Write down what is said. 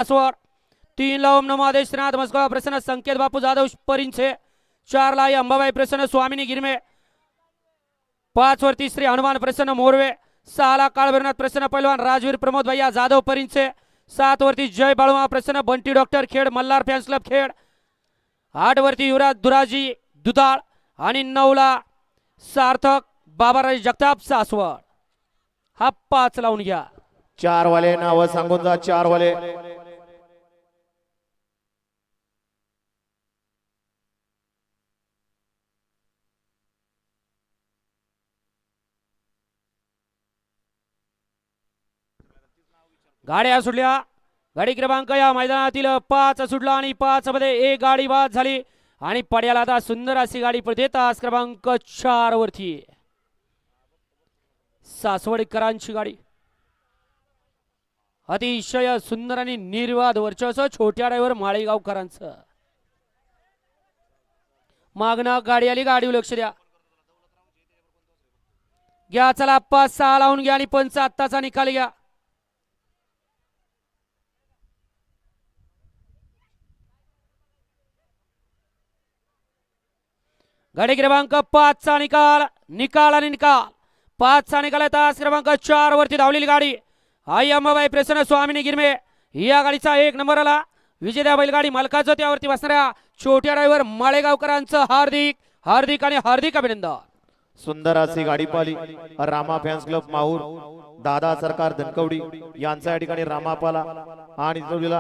password 3 ला ओम नमो आदेश श्रीनाथ मस्कोवा प्रसन्न संकेत बापू जाधव परिंचे 4 ला अंबाबाई प्रसन्न स्वामिनी गिरमे 5 वरती श्री हनुमान प्रसन्न मोरवे 6 ला काळभैरवनाथ प्रसन्न पैलवान राजवीर प्रमोद भैया जाधव परिंचे 7 वरती जय बाळुमा प्रसन्न Bunty doctor Khed Malhar fans club Khed 8 वरती युवराज दुराजी दुधाळ आणि 9 ला सार्थक बाबाराज जगताप सासवड हा 5 लावून घ्या 4 वाले नाव सांगून जा 4 वाले गाड्या सुटल्या गाडी क्रमांक या मैदानातील 5 सुटला आणि 5 मध्ये एक गाडी बाद झाली आणि पड्याला आता सुंदर अशी गाडी पडते तास क्रमांक 4 वरती सासवडकरांची गाडी अतिशय सुंदर आणि निर्वाद वर्चस्व छोट्या ड्रायव्हर माळेगावकरांचं मागणं गाडी आली गाडीवर लक्ष द्या घ्या चला 5-6 लावून घ्या आणि 5 आत्ताचा निकाल घ्या गाडी क्रमांक 5 चा निकाल आणि निकाल 5 चा निकाल तास क्रमांक 4 वरती धावलेली गाडी आई अंबाबाई प्रसन्न स्वामिनी गिरमे या गाडीचा 1 नंबर आला विजेत्या बैलगाडी मालकाचं त्यावरती बसणाऱ्या छोट्या ड्रायव्हर माळेगावकरांचं हार्दिक आणि हार्दिक अभिनंदन सुंदर अशी गाडी पाली रामा फॅन्स क्लब माहूर दादा सरकार धनकवडी यांचा या ठिकाणी रामापाला आणि